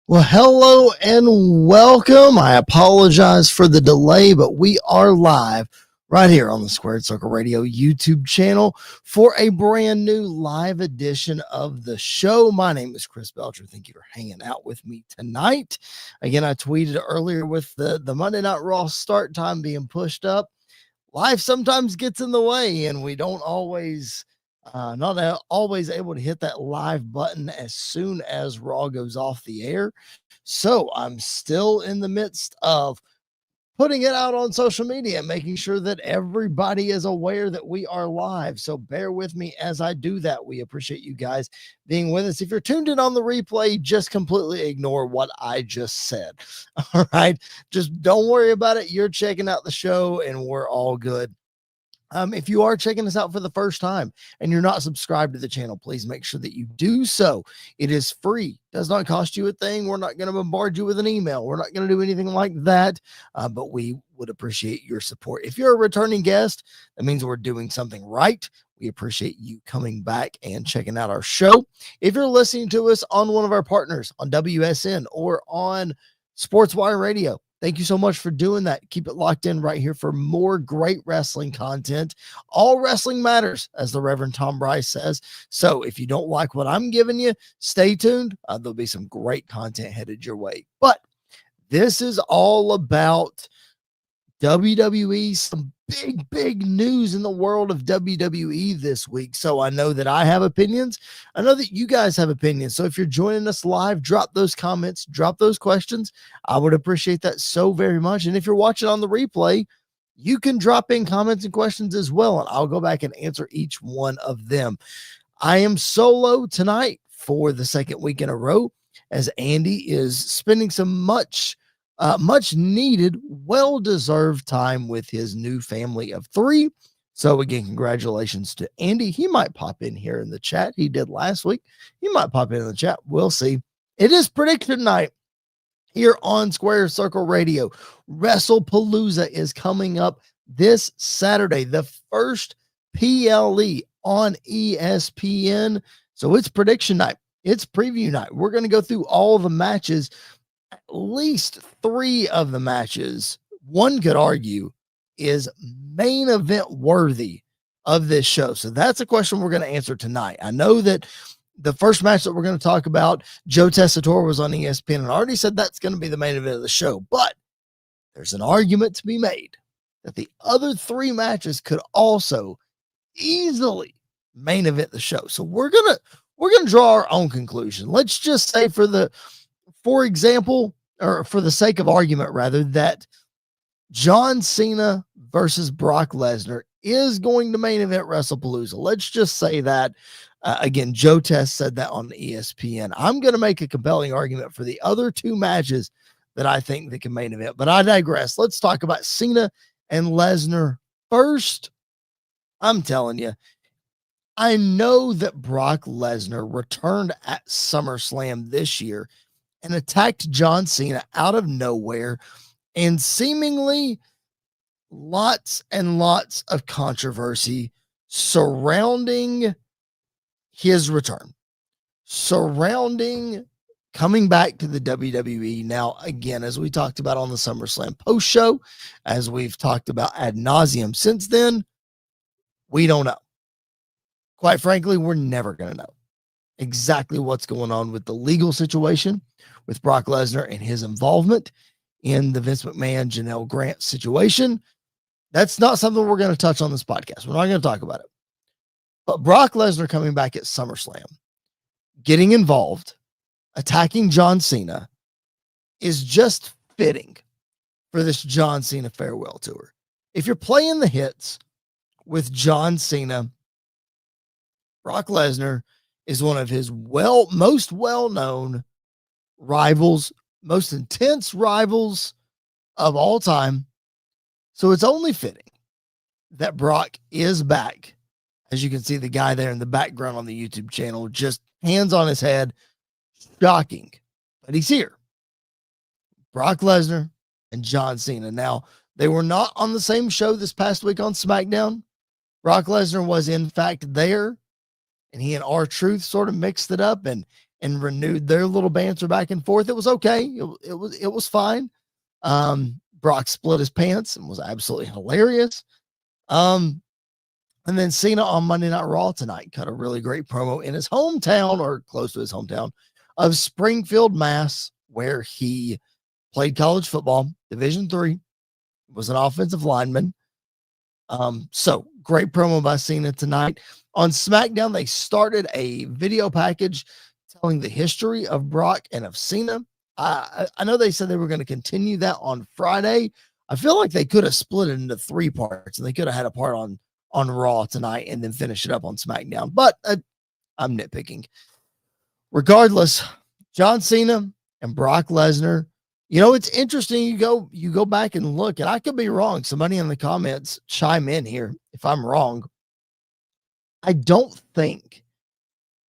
Well, hello and welcome. I apologize for the delay, but we are live right here on the Squared Circle Radio YouTube channel for a brand new live edition of the show. My name is Chris Belcher. Thank you for hanging out with me tonight. Again, I tweeted earlier with the Monday Night Raw start time being pushed up. Life sometimes gets in the way, and we don't always not always able to hit that live button as soon as Raw goes off the air. So I'm still in the midst of putting it out on social media and making sure that everybody is aware that we are live. So bear with me as I do that. We appreciate you guys being with us. If you're tuned in on the replay, just completely ignore what I just said. All right. Just don't worry about it. You're checking out the show and we're all good. If you are checking us out for the first time and you're not subscribed to the channel, please make sure that you do so. It is free, does not cost you a thing. We're not going to bombard you with an email. We're not going to do anything like that, but we would appreciate your support. If you're a returning guest, that means we're doing something right. We appreciate you coming back and checking out our show. If you're listening to us on one of our partners on WSN or on SportsWire Radio, thank you so much for doing that. Keep it locked in right here for more great wrestling content. All wrestling matters, as the Reverend Tom Bryce says. So if you don't like what I'm giving you, stay tuned. There'll be some great content headed your way. But this is all about WWE, some big news in the world of WWE this week. So I know that I have opinions. I know that you guys have opinions. So if you're joining us live, drop those comments, drop those questions. I would appreciate that so very much. And if you're watching on the replay, you can drop in comments and questions as well, and I'll go back and answer each one of them. I am solo tonight for the second week in a row, as Andy is spending some much needed, well-deserved time with his new family of 3. So again, congratulations to Andy. He might pop in here in the chat. He did last week. He might pop in the chat. We'll see. It is prediction night here on Square Circle Radio. WrestlePalooza is coming up this Saturday, the first PLE on ESPN. So it's prediction night. It's preview night. We're going to go through all the matches. At least 3 of the matches, one could argue, is main event worthy of this show. So that's a question we're going to answer tonight. I know that the first match that we're going to talk about, Joe Tessitore, was on ESPN, and I already said that's going to be the main event of the show. But there's an argument to be made that the other 3 matches could also easily main event the show. So we're going to draw our own conclusion. Let's just say for example, or for the sake of argument rather, that John Cena versus Brock Lesnar is going to main event WrestlePalooza. Let's just say that. Again, Joe Tess said that on ESPN. I'm going to make a compelling argument for the other 2 matches that I think that can main event, but I digress. Let's talk about Cena and Lesnar first. I'm telling you, I know that Brock Lesnar returned at SummerSlam this year and attacked John Cena out of nowhere, and seemingly lots and lots of controversy surrounding his return, surrounding coming back to the WWE. Now, again, as we talked about on the SummerSlam post show, as we've talked about ad nauseum since then, we don't know. Quite frankly, we're never going to know exactly what's going on with the legal situation with Brock Lesnar and his involvement in the Vince McMahon, Janelle Grant situation. That's not something we're going to touch on this podcast. We're not going to talk about it. But Brock Lesnar coming back at SummerSlam, getting involved, attacking John Cena, is just fitting for this John Cena farewell tour. If you're playing the hits with John Cena, Brock Lesnar is one of his most well-known rivals, most intense rivals of all time. So it's only fitting that Brock is back. As you can see, the guy there in the background on the YouTube channel, just hands on his head. Shocking. But he's here. Brock Lesnar and John Cena. Now, they were not on the same show this past week on SmackDown. Brock Lesnar was, in fact, there, and he and R-Truth sort of mixed it up, and and renewed their little banter back and forth. It was okay. It was fine. Brock split his pants and was absolutely hilarious. And then Cena on Monday Night Raw tonight cut a really great promo in his hometown, or close to his hometown, of Springfield, Mass, where he played college football, Division III, was an offensive lineman. So great promo by Cena tonight. On SmackDown, they started a video package telling the history of Brock and of Cena. I know they said they were going to continue that on Friday. I feel like they could have split it into 3 parts, and they could have had a part on Raw tonight and then finish it up on SmackDown. But I'm nitpicking. Regardless, John Cena and Brock Lesnar. You know, it's interesting. You go back and look, and I could be wrong. Somebody in the comments chime in here if I'm wrong. I don't think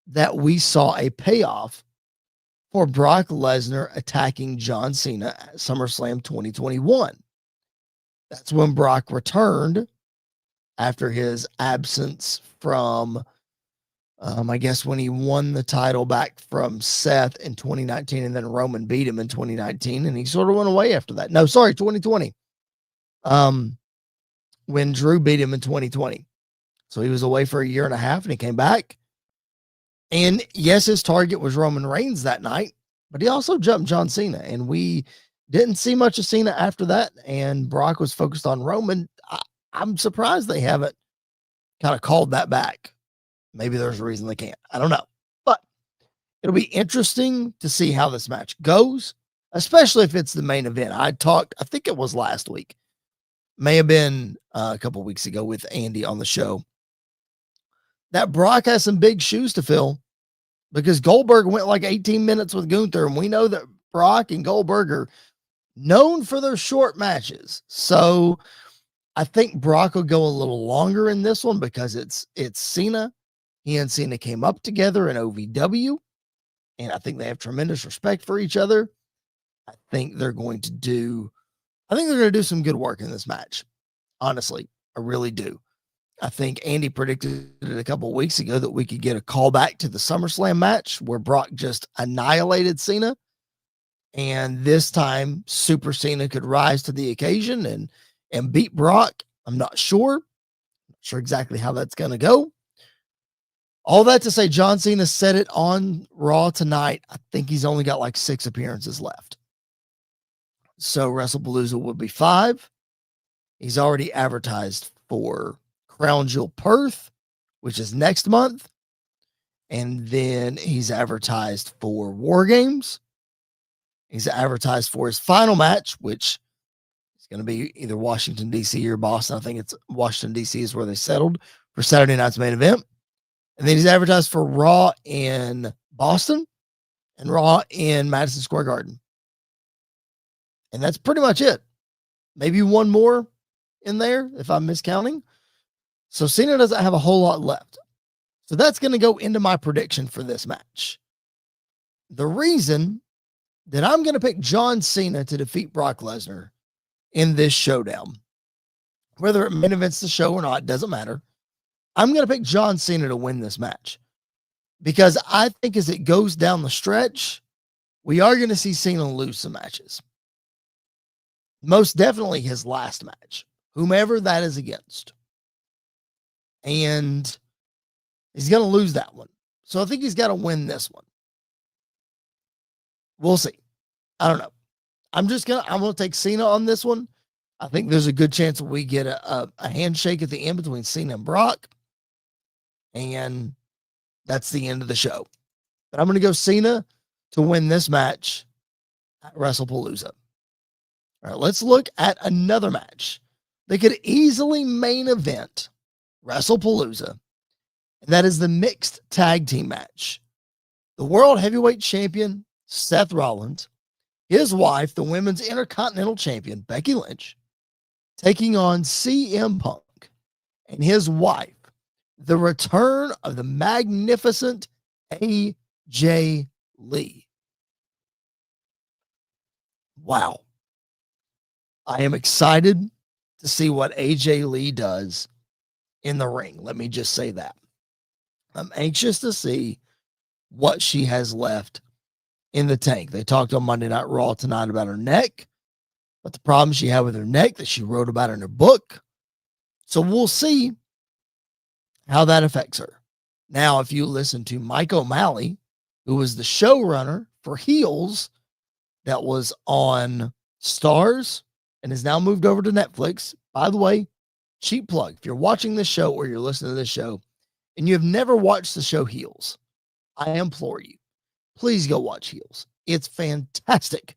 that we saw a payoff for Brock Lesnar attacking John Cena at SummerSlam 2021. That's when Brock returned after his absence from, I guess, when he won the title back from Seth in 2019, and then Roman beat him in 2019, and he sort of went away after that. No, sorry, 2020. When Drew beat him in 2020. So he was away for a year and a half, and he came back. And yes, his target was Roman Reigns that night, but he also jumped John Cena, and we didn't see much of Cena after that, and Brock was focused on Roman. I'm surprised they haven't kind of called that back. Maybe there's a reason they can't. I don't know. But it'll be interesting to see how this match goes, especially if it's the main event. I think it was last week, may have been a couple weeks ago with Andy on the show, that Brock has some big shoes to fill, because Goldberg went like 18 minutes with Gunther, and we know that Brock and Goldberg are known for their short matches. So I think Brock will go a little longer in this one because it's Cena. He and Cena came up together in OVW, and I think they have tremendous respect for each other. I think they're going to do some good work in this match. Honestly, I really do. I think Andy predicted it a couple of weeks ago that we could get a callback to the SummerSlam match where Brock just annihilated Cena. And this time, Super Cena could rise to the occasion and beat Brock. I'm not sure exactly how that's going to go. All that to say, John Cena said it on Raw tonight. I think he's only got like 6 appearances left. So WrestlePalooza would be 5. He's already advertised for Crown Jewel Perth, which is next month. And then he's advertised for War Games. He's advertised for his final match, which is going to be either Washington, D.C. or Boston. I think it's Washington, D.C. is where they settled for Saturday night's main event. And then he's advertised for Raw in Boston and Raw in Madison Square Garden. And that's pretty much it. Maybe one more in there if I'm miscounting. So Cena doesn't have a whole lot left. So that's going to go into my prediction for this match. The reason that I'm going to pick John Cena to defeat Brock Lesnar in this showdown, whether it main events the show or not, doesn't matter. I'm going to pick John Cena to win this match because I think as it goes down the stretch, we are going to see Cena lose some matches. Most definitely his last match, whomever that is against. And he's going to lose that one. So I think he's got to win this one. We'll see. I don't know. I'm going to take Cena on this one. I think there's a good chance that we get a handshake at the end between Cena and Brock. And that's the end of the show. But I'm going to go Cena to win this match at WrestlePalooza. All right, let's look at another match that could easily main event WrestlePalooza. And that is the mixed tag team match. The World Heavyweight Champion, Seth Rollins, his wife, the Women's Intercontinental Champion, Becky Lynch, taking on CM Punk and his wife, the return of the magnificent AJ Lee. Wow. I am excited to see what AJ Lee does in the ring. Let me just say that. I'm anxious to see what she has left in the tank. They talked on Monday Night Raw tonight about her neck, but the problem she had with her neck that she wrote about in her book. So we'll see how that affects her. Now, if you listen to Mike O'Malley, who was the showrunner for Heels that was on Stars and has now moved over to Netflix. By the way, cheap plug. If you're watching this show or you're listening to this show and you have never watched the show Heels, I implore you, please go watch Heels. It's fantastic.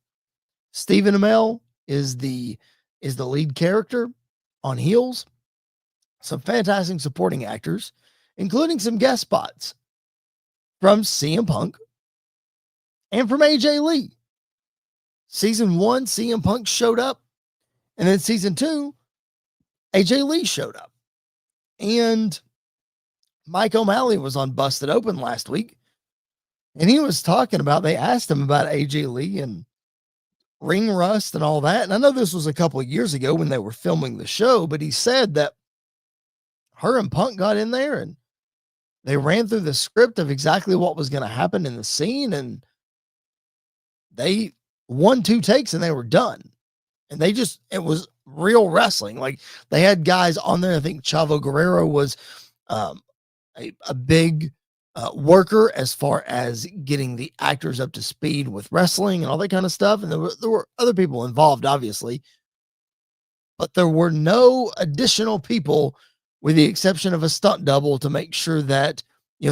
Stephen Amell is the lead character on Heels. Some fantastic supporting actors, including some guest spots from CM Punk and from AJ Lee. Season 1, CM Punk showed up, and then season 2, AJ Lee showed up. And Mike O'Malley was on Busted Open last week, and he was talking about, they asked him about AJ Lee and ring rust and all that. And I know this was a couple of years ago when they were filming the show, but he said that her and Punk got in there and they ran through the script of exactly what was going to happen in the scene, and they 1-2 takes and they were done. And it was real wrestling. Like, they had guys on there. I think Chavo Guerrero was a big worker as far as getting the actors up to speed with wrestling and all that kind of stuff. And there were other people involved, obviously, but there were no additional people with the exception of a stunt double to make sure that,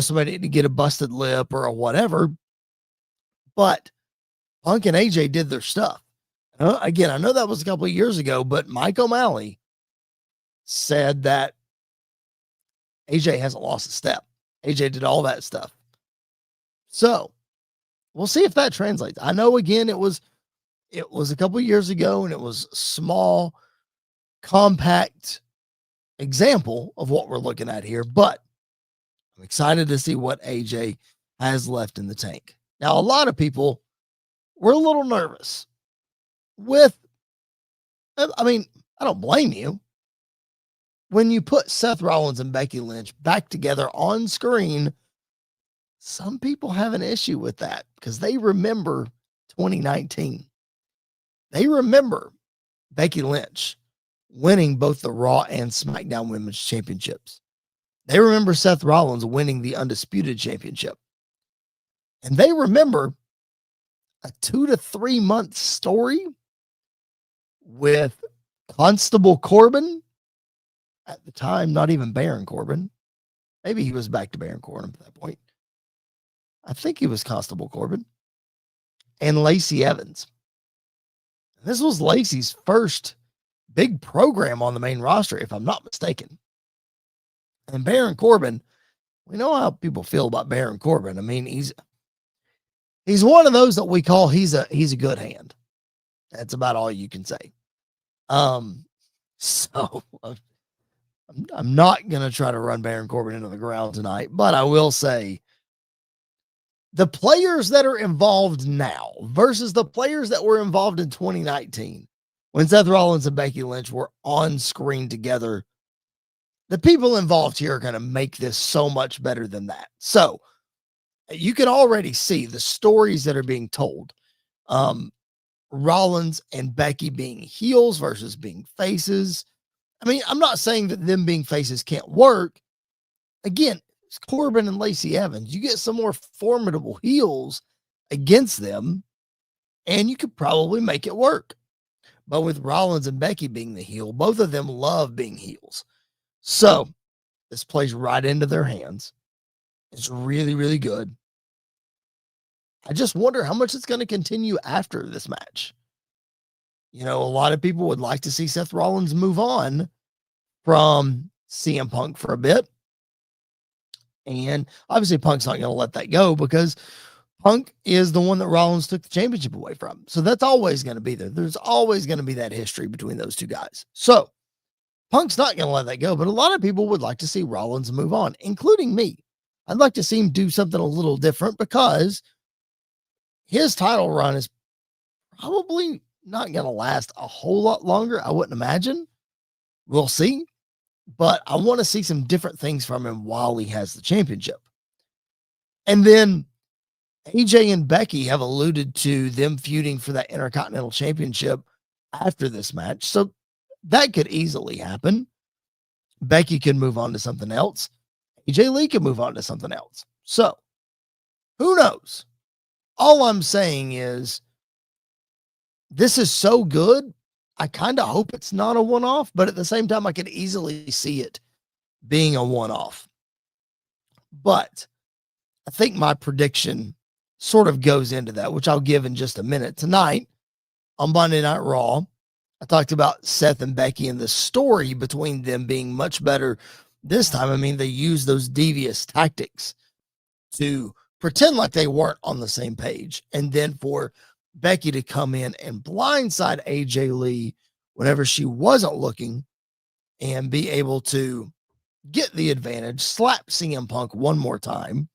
somebody didn't get a busted lip or a whatever. But Punk and AJ did their stuff. Again, I know that was a couple of years ago, but Mike O'Malley said that AJ hasn't lost a step. AJ did all that stuff. So we'll see if that translates. I know, again, it was a couple of years ago, and it was a small, compact example of what we're looking at here, but I'm excited to see what AJ has left in the tank. Now, a lot of people were a little nervous I don't blame you. When you put Seth Rollins and Becky Lynch back together on screen, some people have an issue with that because they remember 2019. They remember Becky Lynch winning both the Raw and SmackDown Women's Championships. They remember Seth Rollins winning the Undisputed Championship. And they remember a 2 to 3 month story with Constable Corbin, at the time, not even Baron Corbin. Maybe he was back to Baron Corbin at that point. I think he was Constable Corbin. And Lacey Evans. This was Lacey's first big program on the main roster, if I'm not mistaken. And Baron Corbin, we know how people feel about Baron Corbin. I mean, he's one of those that we call he's a good hand. That's about all you can say. So I'm not going to try to run Baron Corbin into the ground tonight, but I will say the players that are involved now versus the players that were involved in 2019 when Seth Rollins and Becky Lynch were on screen together, the people involved here are going to make this so much better than that. So you can already see the stories that are being told. Rollins and Becky being heels versus being faces. I mean, I'm not saying that them being faces can't work. Again, it's Corbin and Lacey Evans. You get some more formidable heels against them, and you could probably make it work. But with Rollins and Becky being the heel, both of them love being heels. So this plays right into their hands. It's really, really good. I just wonder how much it's going to continue after this match. A lot of people would like to see Seth Rollins move on from CM Punk for a bit. And obviously Punk's not going to let that go because Punk is the one that Rollins took the championship away from. So that's always going to be there. There's always going to be that history between those two guys. So Punk's not going to let that go, but a lot of people would like to see Rollins move on, including me. I'd like to see him do something a little different because his title run is probably not going to last a whole lot longer. I wouldn't imagine. We'll see. But I want to see some different things from him while he has the championship. And then AJ and Becky have alluded to them feuding for that Intercontinental Championship after this match. So that could easily happen. Becky can move on to something else. AJ Lee can move on to something else. So who knows? All I'm saying is this is so good. I kind of hope it's not a one-off, but at the same time, I could easily see it being a one-off. But I think my prediction sort of goes into that, which I'll give in just a minute. Tonight on Monday Night Raw, I talked about Seth and Becky and the story between them being much better this time. I mean, they used those devious tactics to pretend like they weren't on the same page. And then for Becky to come in and blindside AJ Lee whenever she wasn't looking and be able to get the advantage, slap CM Punk one more time.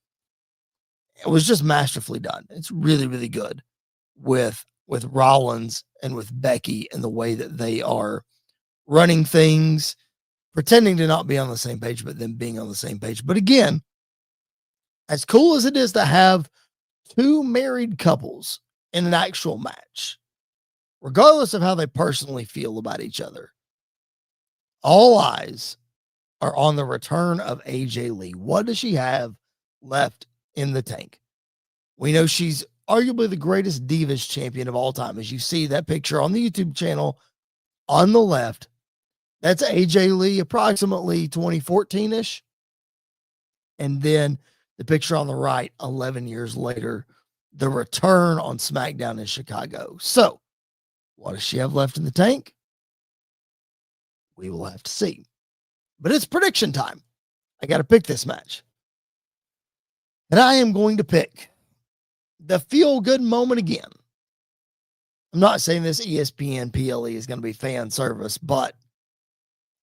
It was just masterfully done. It's really, really good with Rollins and with Becky and the way that they are running things, pretending to not be on the same page, but then being on the same page. But again, as cool as it is to have two married couples in an actual match, regardless of how they personally feel about each other, all eyes are on the return of AJ Lee. What does she have left in the tank? We know she's arguably the greatest Divas champion of all time. As you see that picture on the YouTube channel on the left, that's AJ Lee, approximately 2014-ish. And then the picture on the right, 11 years later, the return on SmackDown in Chicago. So, what does she have left in the tank? We will have to see. But it's prediction time. I got to pick this match. And I am going to pick the feel-good moment again. I'm not saying this ESPN PLE is going to be fan service, but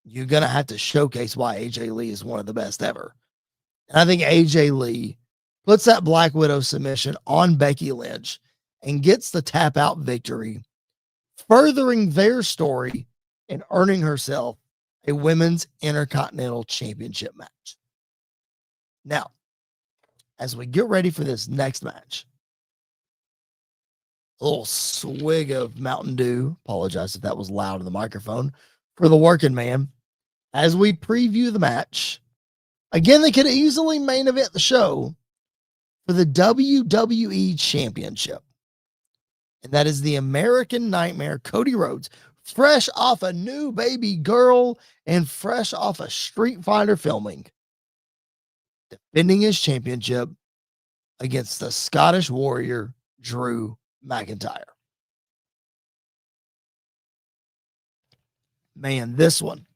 you're going to have to showcase why AJ Lee is one of the best ever. And I think AJ Lee puts that Black Widow submission on Becky Lynch and gets the tap-out victory, furthering their story and earning herself a Women's Intercontinental Championship match. Now, as we get ready for this next match, a little swig of Mountain Dew. Apologize if that was loud in the microphone for the working man. As we preview the match, again, they could easily main event the show for the WWE Championship. And that is the American Nightmare, Cody Rhodes, fresh off a new baby girl and fresh off a Street Fighter filming, defending his championship against the Scottish Warrior, Drew McIntyre. Man, this one,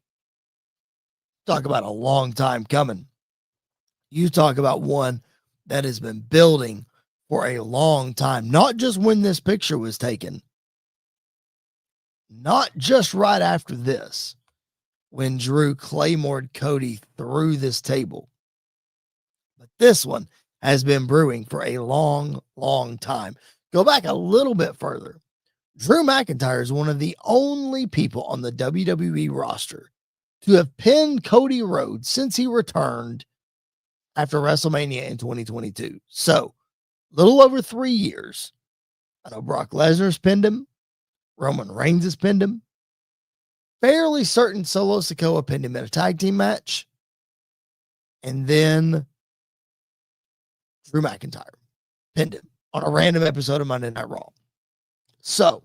talk about a long time coming. You talk about one that has been building for a long time, not just when this picture was taken, not just right after this, when Drew Claymored Cody through this table, but this one has been brewing for a long, long time. Go back a little bit further. Drew McIntyre is one of the only people on the WWE roster to have pinned Cody Rhodes since he returned after WrestleMania in 2022. So, a little over 3 years. I know Brock Lesnar's pinned him. Roman Reigns has pinned him. Fairly certain Solo Sikoa pinned him in a tag team match. And then Drew McIntyre pinned him on a random episode of Monday Night Raw. So,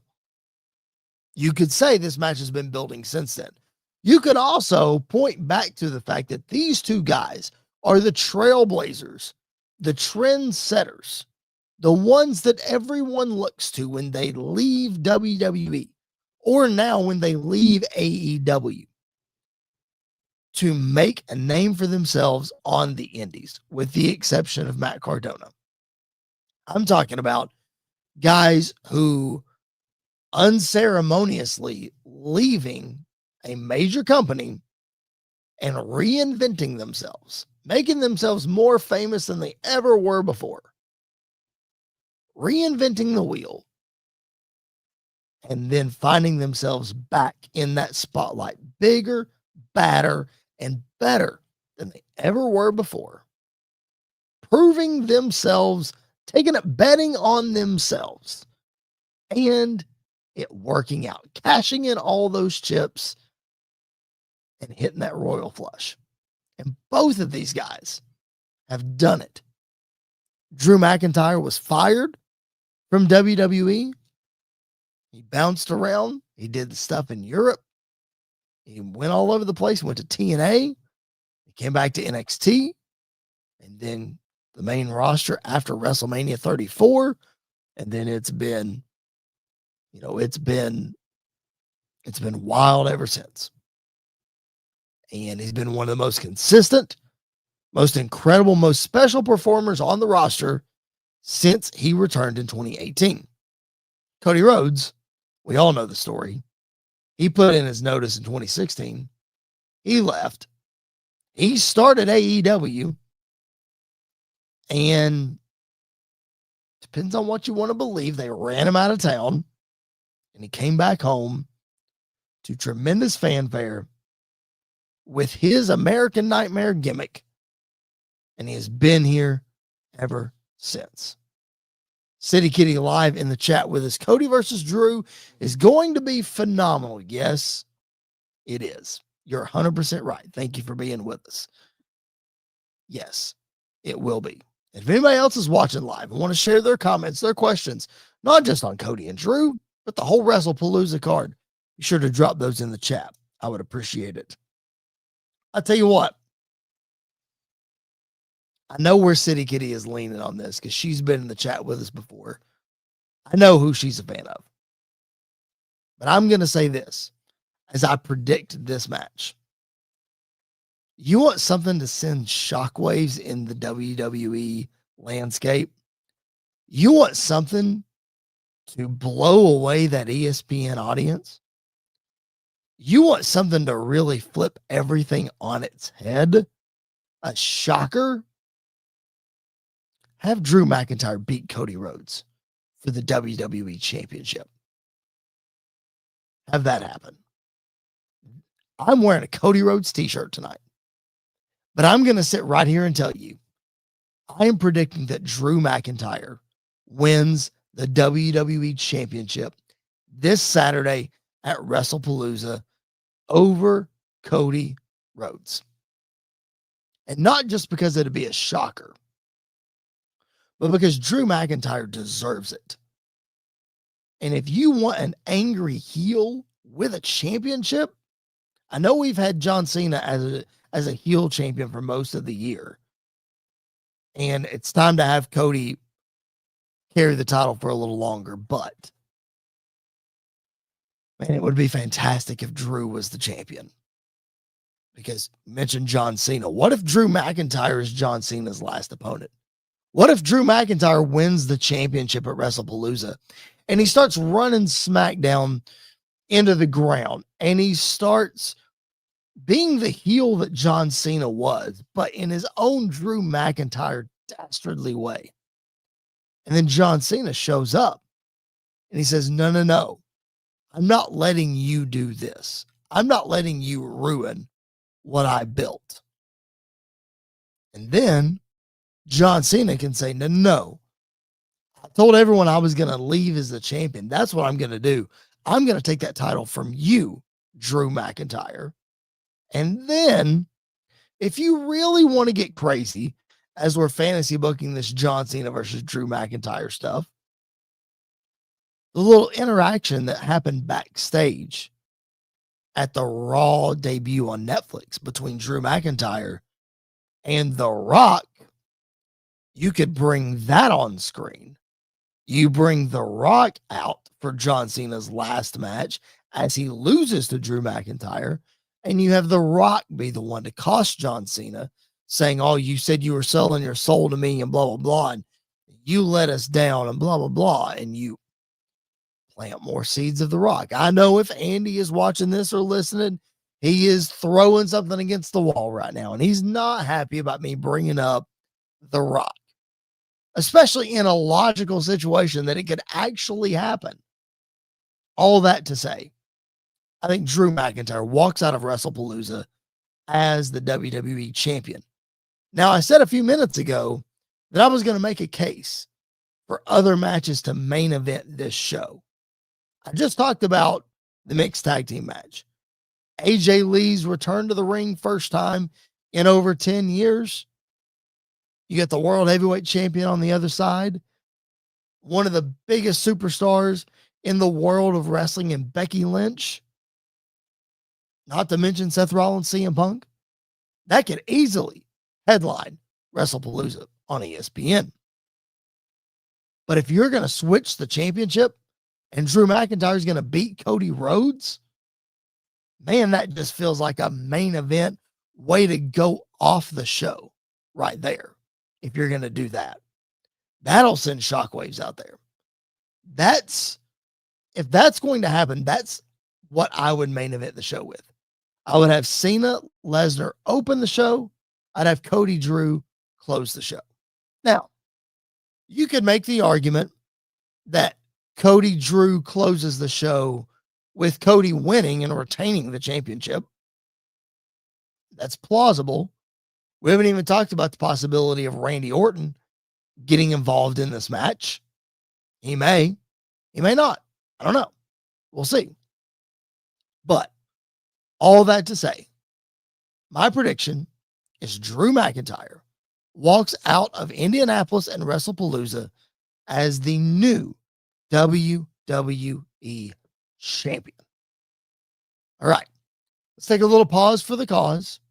you could say this match has been building since then. You could also point back to the fact that these two guys are the trailblazers, the trend setters, the ones that everyone looks to when they leave WWE or now when they leave AEW to make a name for themselves on the indies, with the exception of Matt Cardona. I'm talking about guys who unceremoniously leaving a major company and reinventing themselves, making themselves more famous than they ever were before, reinventing the wheel, and then finding themselves back in that spotlight, bigger, badder, and better than they ever were before, proving themselves taking it, betting on themselves and it working out, cashing in all those chips and hitting that royal flush. And both of these guys have done it. Drew McIntyre was fired from WWE. He bounced around. He did the stuff in Europe. He went all over the place, went to TNA. He came back to NXT and then the main roster after WrestleMania 34. And then it's been wild ever since. And he's been one of the most consistent, most incredible, most special performers on the roster since he returned in 2018. Cody Rhodes, we all know the story. He put in his notice in 2016. He left. He started AEW. And depends on what you want to believe, they ran him out of town. And he came back home to tremendous fanfare with his American Nightmare gimmick. And he has been here ever since. City Kitty live in the chat with us. Cody versus Drew is going to be phenomenal. Yes, it is. You're 100% right. Thank you for being with us. Yes, it will be. If anybody else is watching live and want to share their comments, their questions, not just on Cody and Drew, but the whole WrestlePalooza card, be sure to drop those in the chat. I would appreciate it. I'll tell you what. I know where City Kitty is leaning on this because she's been in the chat with us before. I know who she's a fan of. But I'm going to say this as I predict this match. You want something to send shockwaves in the WWE landscape? You want something to blow away that ESPN audience? You want something to really flip everything on its head? A shocker? Have Drew McIntyre beat Cody Rhodes for the WWE Championship. Have that happen. I'm wearing a Cody Rhodes t-shirt tonight. But I'm going to sit right here and tell you, I am predicting that Drew McIntyre wins the WWE Championship this Saturday at WrestlePalooza over Cody Rhodes. And not just because it'd be a shocker, but because Drew McIntyre deserves it. And if you want an angry heel with a championship, I know we've had John Cena as a heel champion for most of the year. And it's time to have Cody carry the title for a little longer. But, man, it would be fantastic if Drew was the champion. Because you mentioned John Cena. What if Drew McIntyre is John Cena's last opponent? What if Drew McIntyre wins the championship at WrestlePalooza and he starts running SmackDown into the ground and he starts being the heel that John Cena was, but in his own Drew McIntyre dastardly way? And then John Cena shows up and he says, no, I'm not letting you do this. I'm not letting you ruin what I built. And then John Cena can say, no. I told everyone I was going to leave as the champion. That's what I'm going to do. I'm going to take that title from you, Drew McIntyre. And then, if you really want to get crazy, as we're fantasy booking this John Cena versus Drew McIntyre stuff, the little interaction that happened backstage at the Raw debut on Netflix between Drew McIntyre and The Rock, you could bring that on screen. You bring The Rock out for John Cena's last match as he loses to Drew McIntyre, and you have The Rock be the one to cost John Cena, saying, oh, you said you were selling your soul to me and blah, blah, blah, and you let us down and blah, blah, blah, and you plant more seeds of The Rock. I know if Andy is watching this or listening, he is throwing something against the wall right now, and he's not happy about me bringing up The Rock, especially in a logical situation that it could actually happen. All that to say, I think Drew McIntyre walks out of WrestlePalooza as the WWE champion. Now, I said a few minutes ago that I was going to make a case for other matches to main event this show. I just talked about the mixed tag team match. AJ Lee's return to the ring first time in over 10 years. You get the world heavyweight champion on the other side. One of the biggest superstars in the world of wrestling in Becky Lynch. Not to mention Seth Rollins, CM Punk. That could easily headline WrestlePalooza on ESPN. But if you're going to switch the championship and Drew McIntyre is going to beat Cody Rhodes, man, that just feels like a main event way to go off the show right there. If you're going to do that, that'll send shockwaves out there. If that's going to happen, that's what I would main event the show with. I would have Cena, Lesnar open the show. I'd have Cody Drew close the show. Now, you could make the argument that Cody Drew closes the show with Cody winning and retaining the championship. That's plausible. We haven't even talked about the possibility of Randy Orton getting involved in this match. He may not. I don't know. We'll see. But all that to say, my prediction is Drew McIntyre walks out of Indianapolis and WrestlePalooza as the new WWE champion. All right. Let's take a little pause for the cause.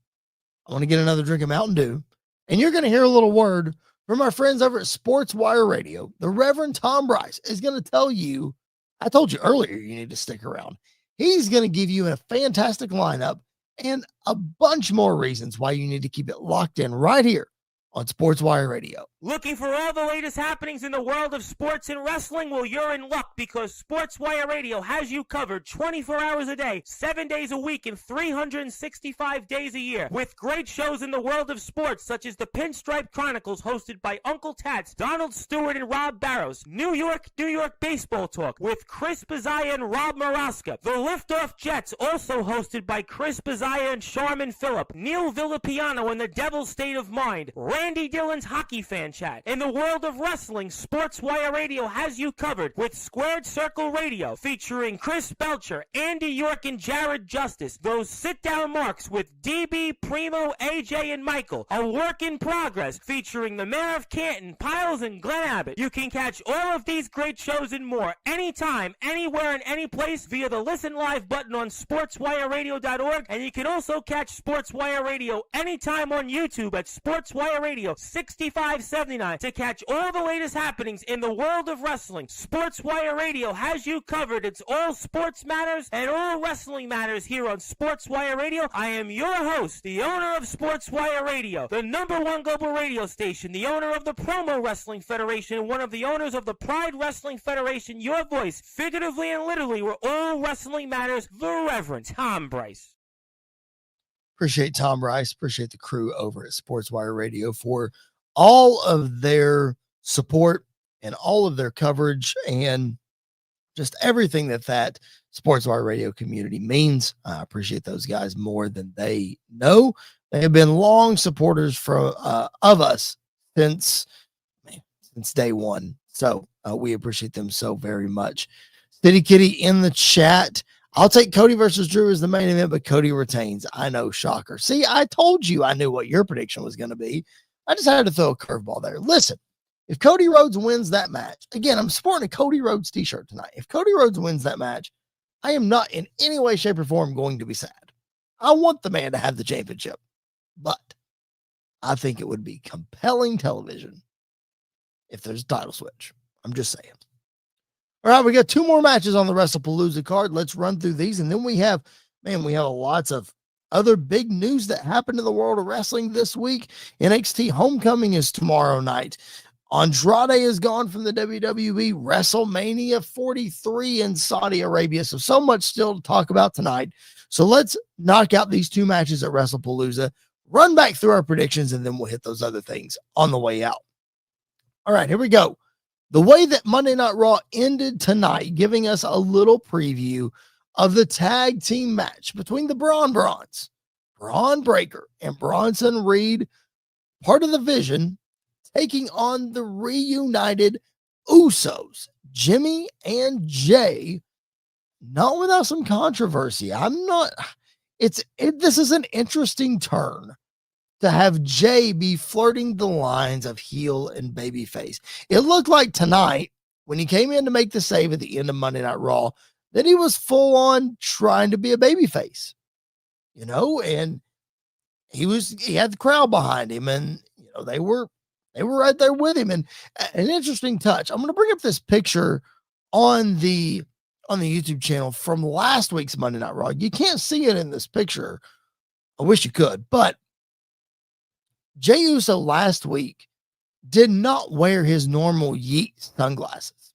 I want to get another drink of Mountain Dew. And you're going to hear a little word from our friends over at Sports Wire Radio. The Reverend Tom Bryce is going to tell you, I told you earlier, you need to stick around. He's going to give you a fantastic lineup and a bunch more reasons why you need to keep it locked in right here on Sports Wire Radio. Looking for all the latest happenings in the world of sports and wrestling? Well, you're in luck because Sports Wire Radio has you covered 24 hours a day, 7 days a week, and 365 days a year. With great shows in the world of sports, such as the Pinstripe Chronicles, hosted by Uncle Tats, Donald Stewart, and Rob Barrows. New York Baseball Talk with Chris Bazaya and Rob Maraska. The Liftoff Jets, also hosted by Chris Bazaya and Sharman Phillip. Neil Villapiano and the Devil's State of Mind. Randy Dillon's Hockey Fan Chat. In the world of wrestling, Sports Wire Radio has you covered with Squared Circle Radio, featuring Chris Belcher, Andy York, and Jared Justice. Those sit-down marks with DB, Primo, AJ, and Michael. A work in progress, featuring the Mayor of Canton, Piles, and Glenn Abbott. You can catch all of these great shows and more anytime, anywhere, and any place via the Listen Live button on sportswireradio.org, and you can also catch Sports Wire Radio anytime on YouTube at Sports Wire Radio 6579 to catch all the latest happenings in the world of wrestling. Sports Wire Radio has you covered. It's all sports matters and all wrestling matters here on Sports Wire Radio. I am your host, the owner of Sports Wire Radio, the #1 global radio station, the owner of the Promo Wrestling Federation, and one of the owners of the Pride Wrestling Federation, your voice, figuratively and literally, where all wrestling matters, the Reverend Tom Bryce. Appreciate Tom Bryce. Appreciate the crew over at Sports Wire Radio for all of their support and all of their coverage and just everything that Sports Wire Radio community means. I appreciate those guys more than they know. They have been long supporters of us since day one. So we appreciate them so very much. City Kitty in the chat. I'll take Cody versus Drew as the main event, but Cody retains. I know, shocker. See, I told you I knew what your prediction was going to be. I just had to throw a curveball there. Listen, if Cody Rhodes wins that match, again, I'm sporting a Cody Rhodes t-shirt tonight. If Cody Rhodes wins that match, I am not in any way, shape, or form going to be sad. I want the man to have the championship, but I think it would be compelling television if there's a title switch. I'm just saying. All right, we got 2 more matches on the WrestlePalooza card. Let's run through these. And then we have lots of other big news that happened in the world of wrestling this week. NXT Homecoming is tomorrow night. Andrade is gone from the WWE. WrestleMania 43 in Saudi Arabia. So much still to talk about tonight. So let's knock out these 2 matches at WrestlePalooza, run back through our predictions, and then we'll hit those other things on the way out. All right, here we go. The way that Monday Night Raw ended tonight, giving us a little preview of the tag team match between the Braun Breaker, and Bronson Reed, part of the Vision, taking on the reunited Usos, Jimmy and Jay, not without some controversy. This is an interesting turn to have Jay be flirting the lines of heel and babyface. It looked like tonight, when he came in to make the save at the end of Monday Night Raw, that he was full on trying to be a babyface, and he had the crowd behind him, and they were right there with him. And an interesting touch. I'm going to bring up this picture on the YouTube channel from last week's Monday Night Raw. You can't see it in this picture. I wish you could, but Jey Uso last week did not wear his normal Yeet sunglasses.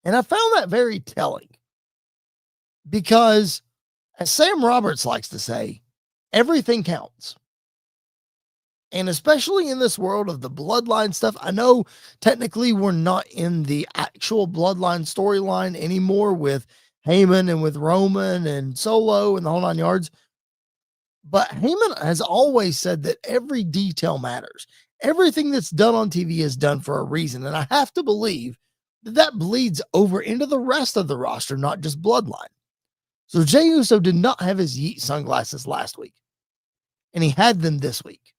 And I found that very telling because, as Sam Roberts likes to say, everything counts. And especially in this world of the bloodline stuff, I know technically we're not in the actual bloodline storyline anymore with Heyman and with Roman and Solo and the whole 9 yards. But Heyman has always said that every detail matters. Everything that's done on TV is done for a reason. And I have to believe that bleeds over into the rest of the roster, not just bloodline. So Jey Uso did not have his Yeet sunglasses last week, and he had them this week.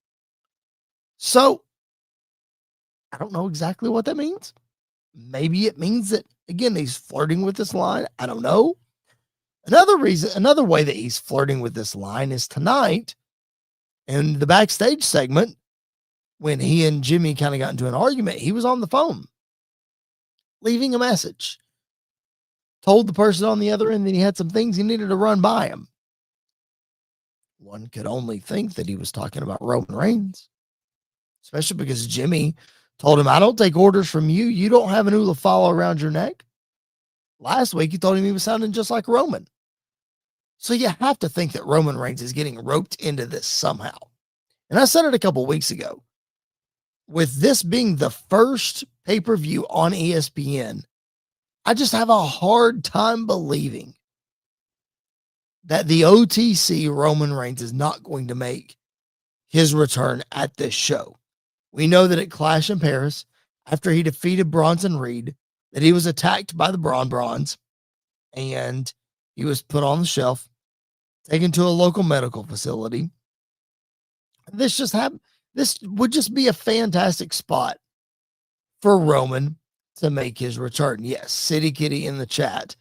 So I don't know exactly what that means. Maybe it means that, again, he's flirting with this line. I don't know. Another way that he's flirting with this line is tonight in the backstage segment when he and Jimmy kind of got into an argument. He was on the phone leaving a message, told the person on the other end that he had some things he needed to run by him. One could only think that he was talking about Roman Reigns, especially because Jimmy told him, I don't take orders from you. You don't have an hula follow around your neck. Last week, he told him he was sounding just like Roman. So you have to think that Roman Reigns is getting roped into this somehow. And I said it a couple weeks ago. With this being the first pay-per-view on ESPN, I just have a hard time believing that the OTC Roman Reigns is not going to make his return at this show. We know that at Clash in Paris, after he defeated Bronson Reed, that he was attacked by the Brawns, and he was put on the shelf, taken to a local medical facility. This would just be a fantastic spot for Roman to make his return. Yes, City Kitty in the chat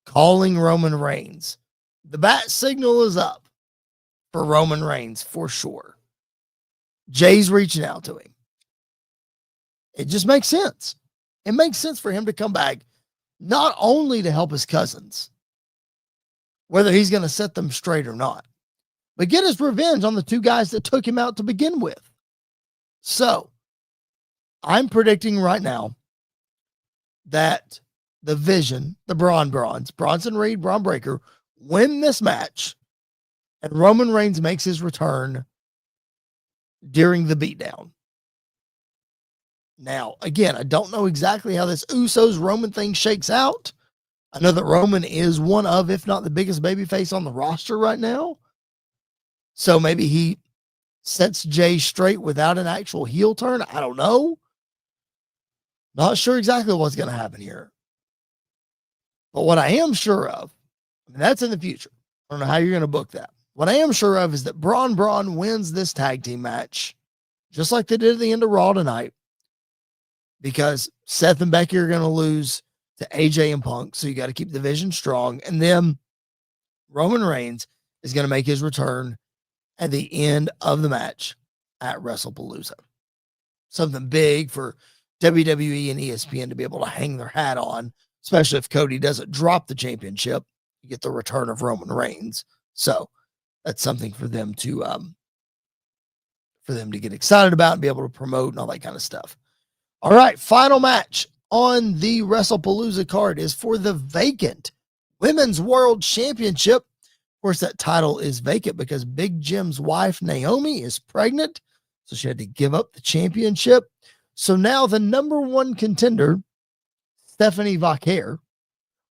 calling Roman Reigns. The bat signal is up for Roman Reigns for sure. Jay's reaching out to him. It just makes sense. It makes sense for him to come back, not only to help his cousins, whether he's going to set them straight or not, but get his revenge on the two guys that took him out to begin with. So I'm predicting right now that the Vision, the Bronson Reed, Braun Breaker, win this match, and Roman Reigns makes his return during the beatdown. Now, again, I don't know exactly how this Usos Roman thing shakes out. I know that Roman is one of, if not the biggest babyface on the roster right now. So maybe he sets Jay straight without an actual heel turn. I don't know. Not sure exactly what's going to happen here. But what I am sure of, that's in the future. I don't know how you're going to book that. What I am sure of is that Braun wins this tag team match, just like they did at the end of Raw tonight, because Seth and Becky are going to lose to AJ and Punk, so you got to keep the Vision strong. And then Roman Reigns is going to make his return at the end of the match at WrestlePalooza. Something big for WWE and ESPN to be able to hang their hat on, especially if Cody doesn't drop the championship. You get the return of Roman Reigns. So that's something for them to get excited about and be able to promote and all that kind of stuff. All right, final match on the WrestlePalooza card is for the vacant Women's World Championship. Of course, that title is vacant because Big Jim's wife, Naomi, is pregnant, so she had to give up the championship. So now the number one contender, Stephanie Vaquer,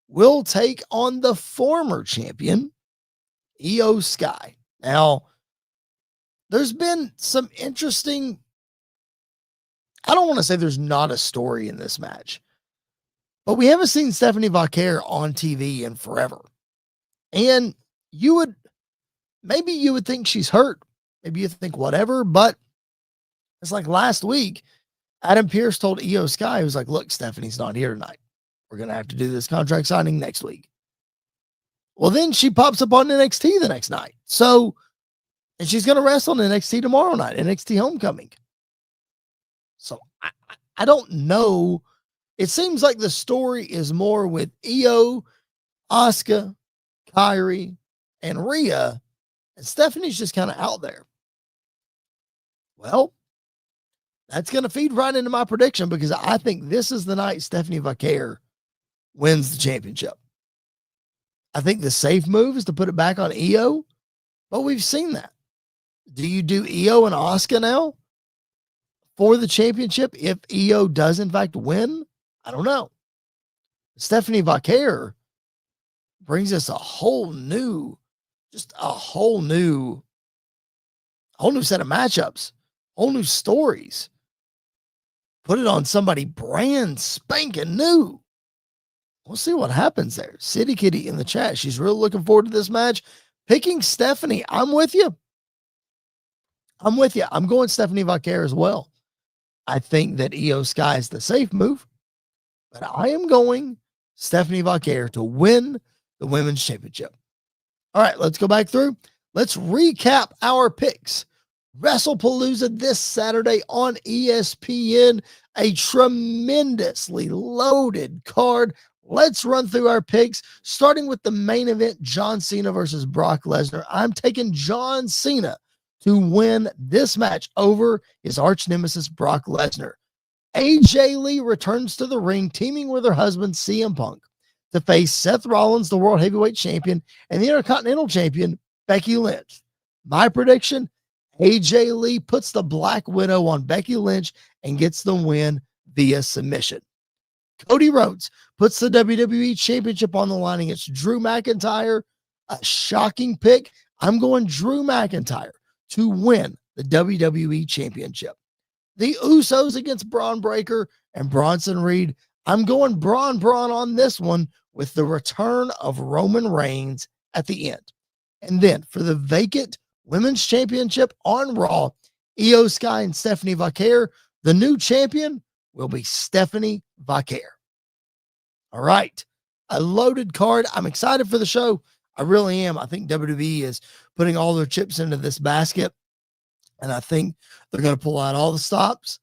will take on the former champion, Io Sky. Now, there's been some interesting, I don't want to say there's not a story in this match, But we haven't seen Stephanie Vaquer on TV in forever. And maybe you would think she's hurt. Maybe you think whatever, but it's like last week, Adam Pearce told Io Sky, he was like, look, Stephanie's not here tonight. We're going to have to do this contract signing next week. Well, then she pops up on NXT the next night. So, and she's going to wrestle on NXT tomorrow night, NXT Homecoming. So I don't know. It seems like the story is more with Io, Asuka, Kairi, and Rhea, and Stephanie's just kind of out there. Well, that's going to feed right into my prediction because I think this is the night Stephanie Vaquer wins the championship. I think the safe move is to put it back on Io, but we've seen that. Do you do Io and Asuka now for the championship if Io does in fact win? I don't know. Stephanie Vaquer brings us a whole new set of matchups, whole new stories. Put it on somebody brand spanking new. We'll see what happens there. City Kitty in the chat. She's really looking forward to this match. Picking Stephanie. I'm with you. I'm going Stephanie Vaquer as well. I think that Io Sky is the safe move, but I am going Stephanie Vaquer to win the women's championship. All right, let's go back through. Let's recap our picks. WrestlePalooza this Saturday on ESPN, a tremendously loaded card. Let's run through our picks, starting with the main event, John Cena versus Brock Lesnar. I'm taking John Cena to win this match over his arch nemesis, Brock Lesnar. AJ Lee returns to the ring, teaming with her husband, CM Punk, to face Seth Rollins, the World Heavyweight Champion, and the Intercontinental Champion, Becky Lynch. My prediction, AJ Lee puts the Black Widow on Becky Lynch and gets the win via submission. Cody Rhodes puts the WWE Championship on the line against Drew McIntyre. A shocking pick. I'm going Drew McIntyre to win the WWE Championship. The Usos against Braun Breaker and Bronson Reed. I'm going Braun on this one with the return of Roman Reigns at the end. And then for the vacant Women's Championship on Raw, Io Sky and Stephanie Vaquer, the new champion will be Stephanie Vaquer. All right. A loaded card. I'm excited for the show. I really am. I think WWE is putting all their chips into this basket, and I think they're going to pull out all the stops.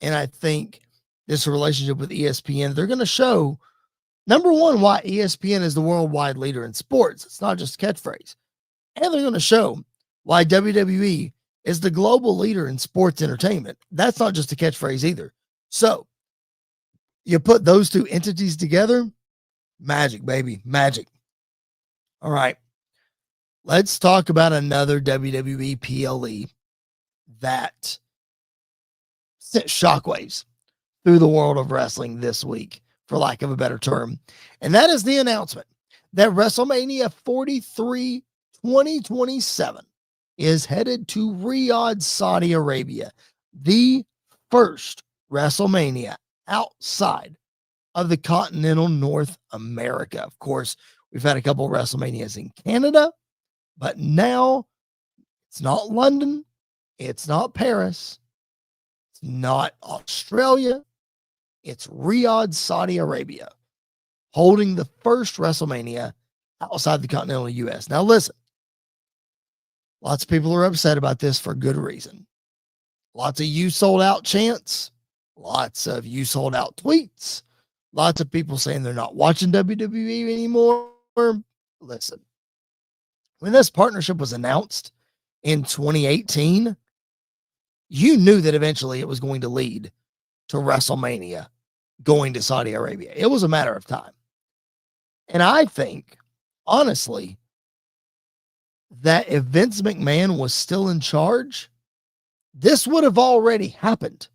And I think this relationship with ESPN, they're going to show, number one, why ESPN is the worldwide leader in sports. It's not just a catchphrase. And they're going to show why WWE is the global leader in sports entertainment. That's not just a catchphrase either. So you put those two entities together, magic, baby, magic. All right. Let's talk about another WWE PLE that sent shockwaves through the world of wrestling this week, for lack of a better term. And that is the announcement that WrestleMania 43 2027 is headed to Riyadh, Saudi Arabia, the first WrestleMania outside of the continental North America. Of course, we've had a couple of WrestleManias in Canada, but now it's not London, it's not Paris, it's not Australia, it's Riyadh, Saudi Arabia, holding the first WrestleMania outside the continental U.S. Now listen, lots of people are upset about this for good reason. Lots of "you sold out" chants, lots of "you sold out" tweets, lots of people saying they're not watching WWE anymore. Listen, when this partnership was announced in 2018, you knew that eventually it was going to lead to WrestleMania going to Saudi Arabia. It was a matter of time. And I think, honestly, that if Vince McMahon was still in charge, this would have already happened.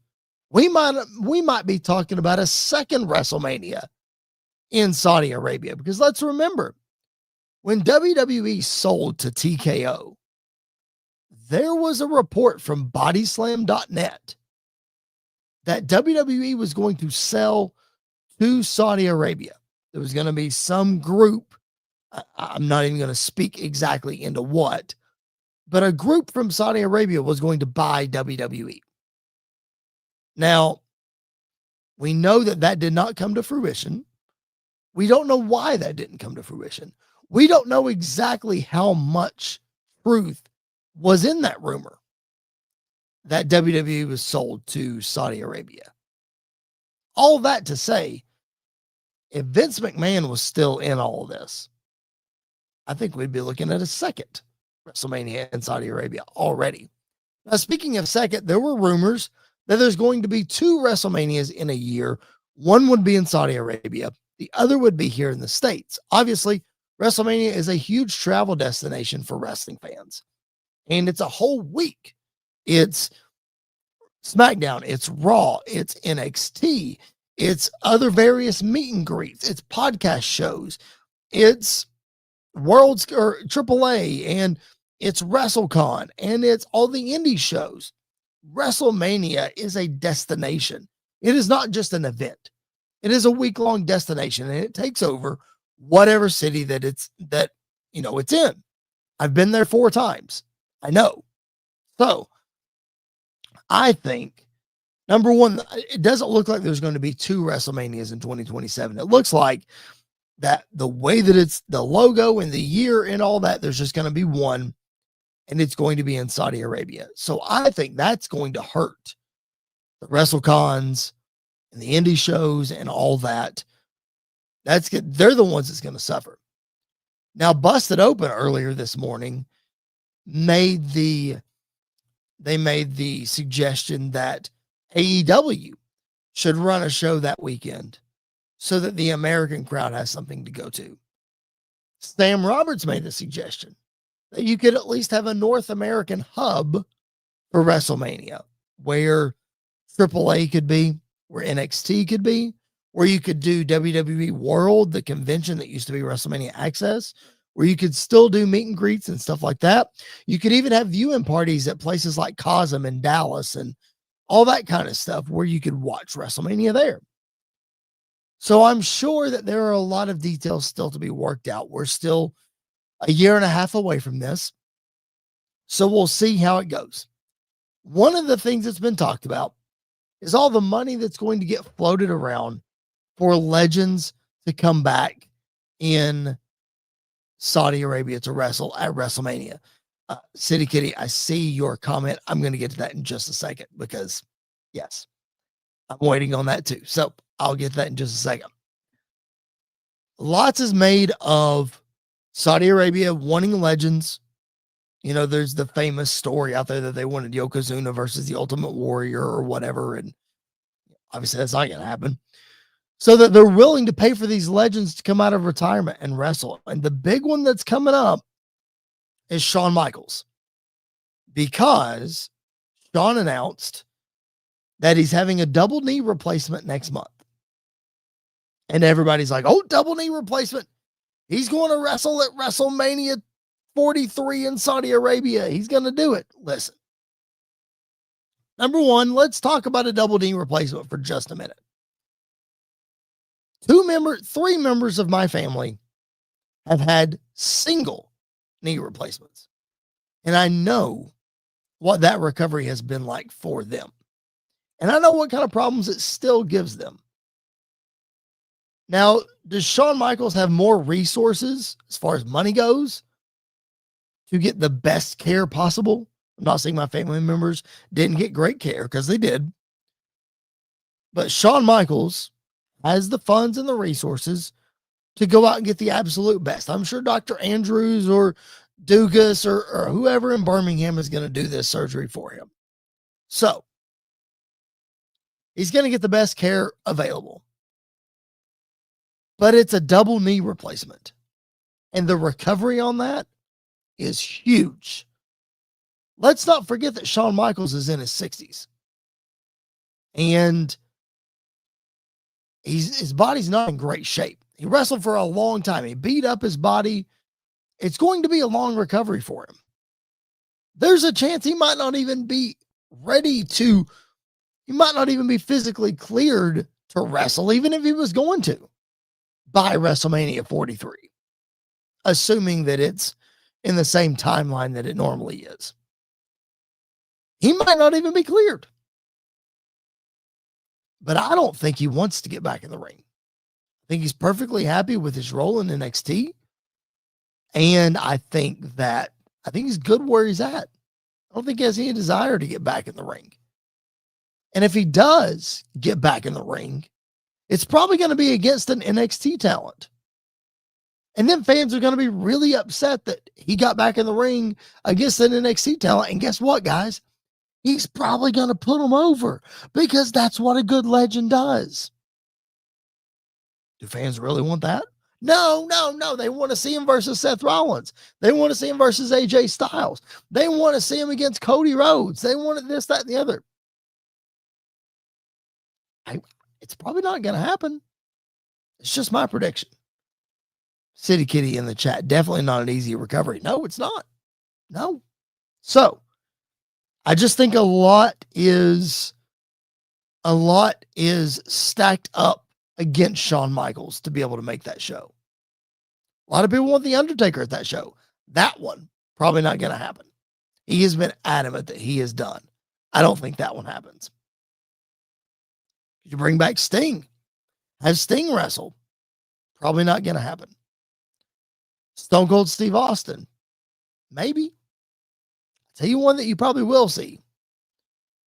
We might be talking about a second WrestleMania in Saudi Arabia, because let's remember, when WWE sold to TKO, there was a report from bodyslam.net that WWE was going to sell to Saudi Arabia. There was going to be some group. I'm not even going to speak exactly into what, but a group from Saudi Arabia was going to buy WWE. Now, we know that that did not come to fruition. We don't know why that didn't come to fruition. We don't know exactly how much truth was in that rumor that WWE was sold to Saudi Arabia. All that to say, if Vince McMahon was still in all of this, I think we'd be looking at a second WrestleMania in Saudi Arabia already. Now, speaking of second, there were rumors that there's going to be 2 WrestleManias in a year. One would be in Saudi Arabia. The other would be here in the States. Obviously, WrestleMania is a huge travel destination for wrestling fans. And it's a whole week. It's SmackDown, it's Raw, it's NXT, it's other various meet and greets, it's podcast shows, it's Worlds or AAA, and it's WrestleCon, and it's all the indie shows. WrestleMania is a destination. It is not just an event. It is a week-long destination, and it takes over whatever city that it's in. I've been there 4 times. I know. So I think, number one, it doesn't look like there's going to be 2 WrestleManias in 2027. It looks like that the way that it's the logo and the year and all that, there's just going to be one, and it's going to be in Saudi Arabia. So I think that's going to hurt the WrestleCons and the indie shows and all that. That's good. They're the ones that's going to suffer. Now, Busted Open earlier this morning made the suggestion that AEW should run a show that weekend so that the American crowd has something to go to. Sam Roberts made the suggestion that you could at least have a North American hub for WrestleMania, where AAA could be, where NXT could be, where you could do WWE World, the convention that used to be WrestleMania Access, where you could still do meet and greets and stuff like that. You could even have viewing parties at places like Cosm in Dallas and all that kind of stuff where you could watch WrestleMania there. So I'm sure that there are a lot of details still to be worked out. We're still a year and a half away from this. So we'll see how it goes. One of the things that's been talked about is all the money that's going to get floated around for legends to come back in Saudi Arabia to wrestle at WrestleMania. City Kitty, I see your comment. I'm going to get to that in just a second because, yes, I'm waiting on that too. So I'll get to that in just a second. Lots is made of Saudi Arabia wanting legends. You know, there's the famous story out there that they wanted Yokozuna versus the Ultimate Warrior or whatever. And obviously that's not going to happen. So that they're willing to pay for these legends to come out of retirement and wrestle. And the big one that's coming up is Shawn Michaels, because Shawn announced that he's having a double knee replacement next month. And everybody's like, oh, double knee replacement. He's going to wrestle at WrestleMania 43 in Saudi Arabia. He's going to do it. Listen. Number one, let's talk about a double knee replacement for just a minute. 3 members of my family have had single knee replacements. And I know what that recovery has been like for them. And I know what kind of problems it still gives them. Now, does Shawn Michaels have more resources as far as money goes to get the best care possible? I'm not saying my family members didn't get great care, because they did. But Shawn Michaels has the funds and the resources to go out and get the absolute best. I'm sure Dr. Andrews or Dugas or whoever in Birmingham is going to do this surgery for him. So he's going to get the best care available. But it's a double knee replacement. And the recovery on that is huge. Let's not forget that Shawn Michaels is in his 60s. And his body's not in great shape. He wrestled for a long time. He beat up his body. It's going to be a long recovery for him. There's a chance he might not even be ready to, he might not even be physically cleared to wrestle, even if he was going to, by WrestleMania 43, assuming that it's in the same timeline that it normally is. He might not even be cleared. But I don't think he wants to get back in the ring. I think he's perfectly happy with his role in NXT. And I think he's good where he's at. I don't think he has any desire to get back in the ring. And if he does get back in the ring, it's probably going to be against an NXT talent. And then fans are going to be really upset that he got back in the ring against an NXT talent. And guess what, guys? He's probably going to put him over because that's what a good legend does. Do fans really want that? No. They want to see him versus Seth Rollins. They want to see him versus AJ Styles. They want to see him against Cody Rhodes. They want this, that, and the other. It's probably not going to happen. It's just my prediction. City Kitty in the chat. Definitely not an easy recovery. No, it's not. No. So I just think a lot is stacked up against Shawn Michaels to be able to make that show. A lot of people want The Undertaker at that show. That one, probably not going to happen. He has been adamant that he is done. I don't think that one happens. You bring back Sting. Have Sting wrestle. Probably not going to happen. Stone Cold Steve Austin. Maybe. I'll tell you one that you probably will see.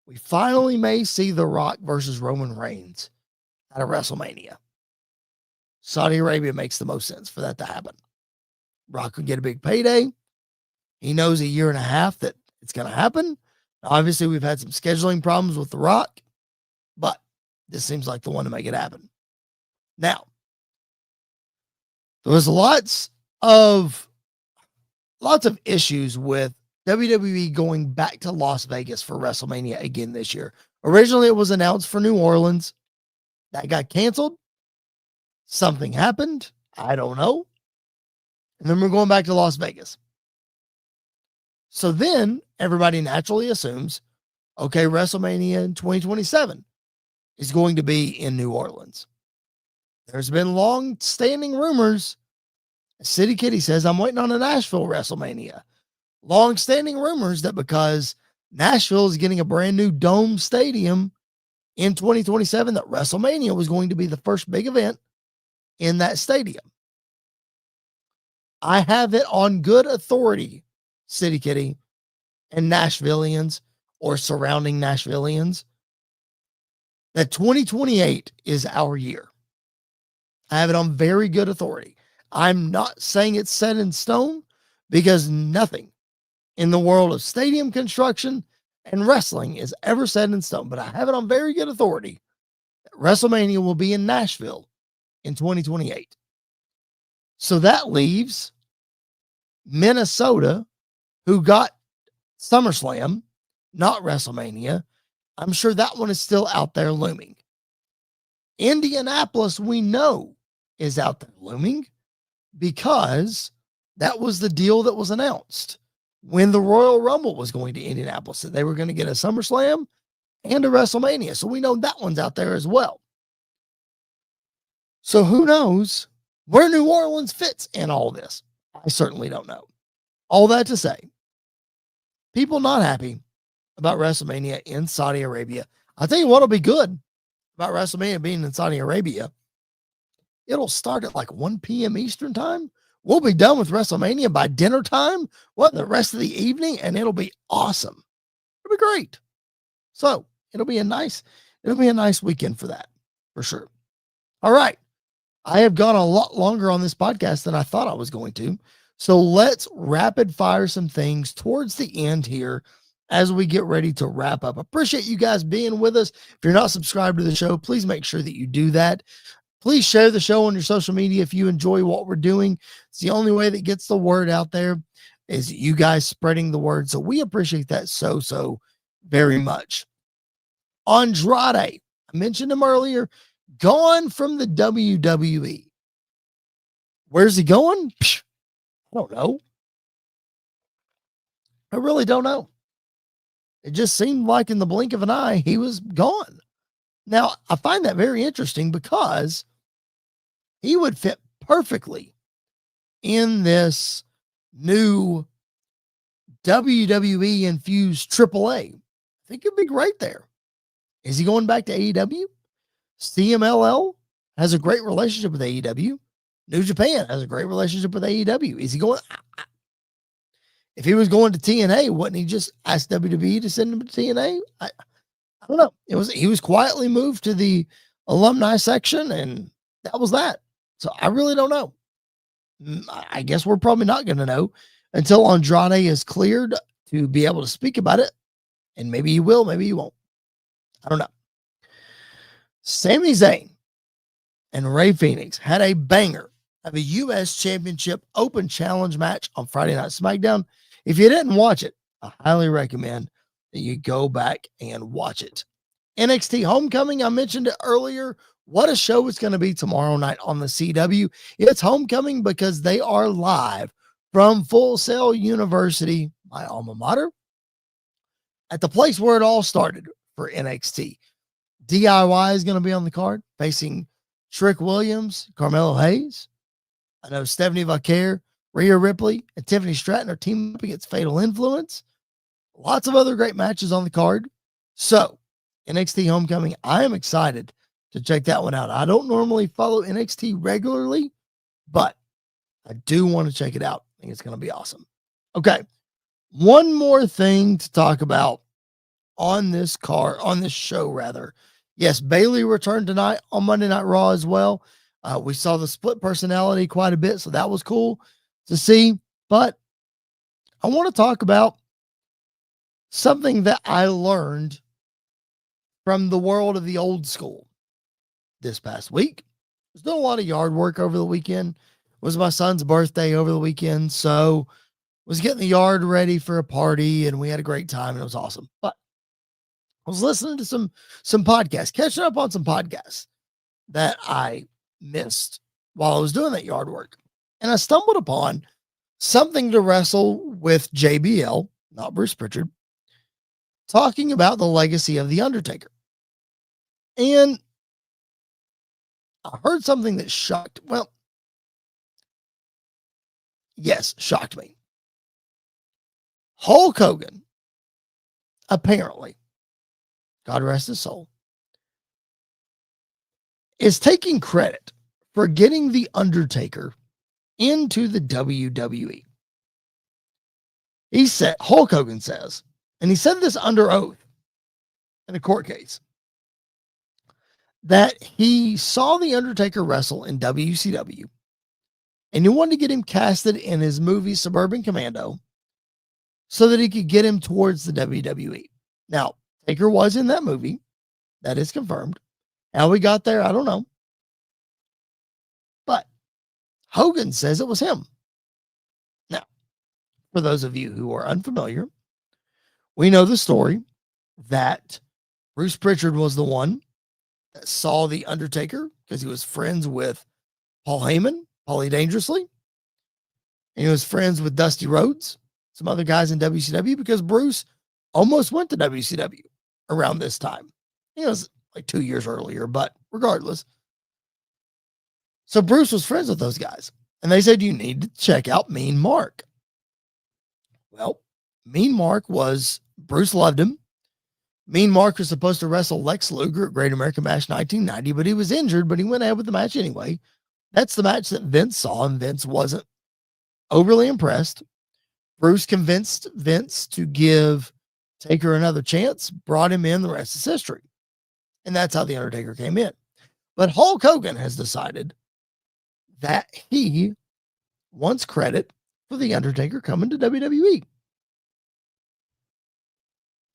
We finally may see The Rock versus Roman Reigns at a WrestleMania. Saudi Arabia makes the most sense for that to happen. Rock could get a big payday. He knows a year and a half that it's going to happen. Obviously, we've had some scheduling problems with The Rock, but this seems like the one to make it happen. Now, there was lots of issues with WWE going back to Las Vegas for WrestleMania again this year. Originally, it was announced for New Orleans. That got canceled. Something happened. I don't know. And then we're going back to Las Vegas. So then everybody naturally assumes, okay, WrestleMania in 2027 is going to be in New Orleans. There's been long-standing rumors. City Kitty says, I'm waiting on a Nashville WrestleMania. Long-standing rumors that because Nashville is getting a brand new dome stadium in 2027, that WrestleMania was going to be the first big event in that stadium. I have it on good authority, City Kitty and Nashvillians or surrounding Nashvillians, that 2028 is our year. I have it on very good authority. I'm not saying it's set in stone because nothing in the world of stadium construction and wrestling is ever set in stone, but I have it on very good authority that WrestleMania will be in Nashville in 2028. So that leaves Minnesota, who got SummerSlam, not WrestleMania. I'm sure that one is still out there looming. Indianapolis, we know, is out there looming because that was the deal that was announced when the Royal Rumble was going to Indianapolis. So they were going to get a SummerSlam and a WrestleMania. So we know that one's out there as well. So who knows where New Orleans fits in all this? I certainly don't know. All that to say, people not happy about WrestleMania in Saudi Arabia. I'll tell you what'll be good about WrestleMania being in Saudi Arabia. It'll start at like 1 p.m. Eastern time. We'll be done with WrestleMania by dinner time. The rest of the evening, and it'll be awesome. It'll be great. So it'll be a nice weekend for that, for sure. All right. I have gone a lot longer on this podcast than I thought I was going to. So let's rapid fire some things towards the end here as we get ready to wrap up. Appreciate you guys being with us. If you're not subscribed to the show, please make sure that you do that. Please share the show on your social media if you enjoy what we're doing. It's the only way that gets the word out there is you guys spreading the word. So we appreciate that so very much. Andrade, I mentioned him earlier, gone from the WWE. Where's he going? I don't know. I really don't know. It just seemed like in the blink of an eye, he was gone. Now, I find that very interesting because he would fit perfectly in this new WWE infused AAA. I think it'd be great there. Is he going back to AEW? CMLL has a great relationship with AEW. New Japan has a great relationship with AEW. Is he going? If he was going to TNA, wouldn't he just ask WWE to send him to TNA? I don't know. He was quietly moved to the alumni section, and that was that. So I really don't know. I guess we're probably not going to know until Andrade is cleared to be able to speak about it. And maybe he will, maybe he won't. I don't know. Sami Zayn and Rey Fenix had a banger of a U.S. Championship Open Challenge match on Friday Night SmackDown. If you didn't watch it, I highly recommend that you go back and watch it. NXT Homecoming, I mentioned it earlier. What a show it's going to be tomorrow night on the CW. It's Homecoming because they are live from Full Sail University, my alma mater, at the place where it all started for NXT. DIY is going to be on the card, facing Trick Williams, Carmelo Hayes. I know Stephanie Vaquer, Rhea Ripley, and Tiffany Stratton are teaming up against Fatal Influence. Lots of other great matches on the card. So, NXT Homecoming, I am excited to check that one out. I don't normally follow NXT regularly, but I do want to check it out. I think it's going to be awesome. Okay. One more thing to talk about on this show rather. Yes, Bayley returned tonight on Monday Night Raw as well. We saw the split personality quite a bit, so that was cool to see. But I want to talk about something that I learned from the world of the old school this past week. I was doing a lot of yard work over the weekend. It was my son's birthday over the weekend, so was getting the yard ready for a party, and we had a great time, and it was awesome. But I was listening to some podcasts, catching up on some podcasts that I missed while I was doing that yard work. And I stumbled upon Something to Wrestle with JBL, not Bruce Pritchard, talking about the legacy of The Undertaker. And I heard something that shocked me. Hulk Hogan, apparently, God rest his soul, is taking credit for getting The Undertaker into the WWE. Hulk Hogan says, and he said this under oath in a court case, that he saw The Undertaker wrestle in WCW and he wanted to get him casted in his movie Suburban Commando so that he could get him towards the WWE. Now, Taker was in that movie. That is confirmed. How we got there, I don't know. But Hogan says it was him. Now, for those of you who are unfamiliar, we know the story that Bruce Pritchard was the one that saw The Undertaker because he was friends with Paul Heyman, Paulie Dangerously. And he was friends with Dusty Rhodes, some other guys in WCW, because Bruce almost went to WCW around this time. It was like 2 years earlier, but regardless. So Bruce was friends with those guys. And they said, you need to check out Mean Mark. Well, Mean Mark Bruce loved him. Mean Mark was supposed to wrestle Lex Luger at Great American Bash 1990, but he was injured, but he went ahead with the match anyway. That's the match that Vince saw, and Vince wasn't overly impressed. Bruce convinced Vince to give Taker another chance, brought him in, the rest is history. And that's how The Undertaker came in. But Hulk Hogan has decided that he wants credit for The Undertaker coming to WWE.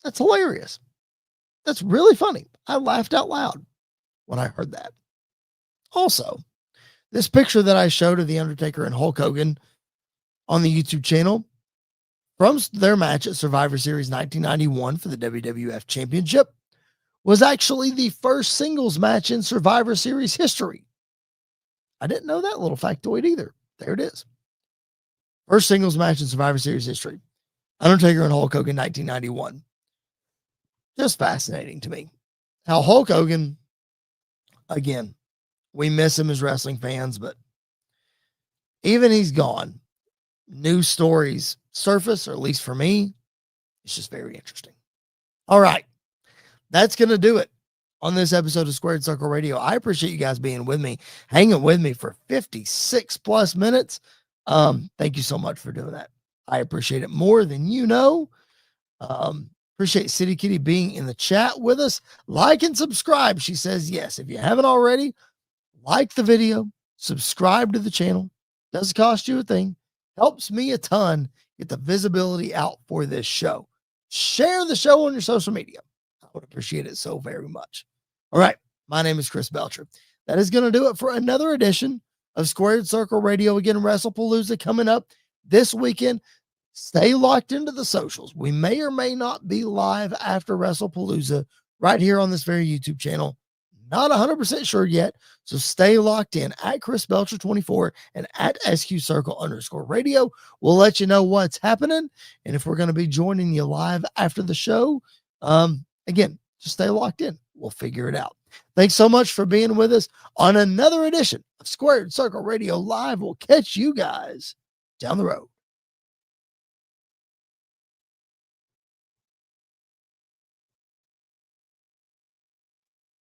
That's hilarious. That's really funny. I laughed out loud when I heard that. Also, this picture that I showed of The Undertaker and Hulk Hogan on the YouTube channel from their match at Survivor Series 1991 for the WWF Championship was actually the first singles match in Survivor Series history. I didn't know that little factoid either. There it is. First singles match in Survivor Series history. Undertaker and Hulk Hogan 1991. Just fascinating to me how Hulk Hogan, again, we miss him as wrestling fans, but even he's gone, new stories surface, or at least for me, it's just very interesting. All right. That's going to do it on this episode of Squared Circle Radio. I appreciate you guys being with me, hanging with me for 56 plus minutes. Thank you so much for doing that. I appreciate it more than you know. Appreciate City Kitty being in the chat with us. Like and subscribe. She says yes. If you haven't already, like the video, subscribe to the channel. Doesn't cost you a thing. Helps me a ton get the visibility out for this show. Share the show on your social media. I would appreciate it so very much. All right. My name is Chris Belcher. That is going to do it for another edition of Squared Circle Radio. Again, WrestlePalooza coming up this weekend. Stay locked into the socials. We may or may not be live after WrestlePalooza right here on this very YouTube channel. Not 100% sure yet, so stay locked in at Chris Belcher 24 and at SQ_radio. We'll let you know what's happening and if we're going to be joining you live after the show. Again, just stay locked in. We'll figure it out. Thanks so much for being with us on another edition of Squared Circle Radio Live. We'll catch you guys down the road.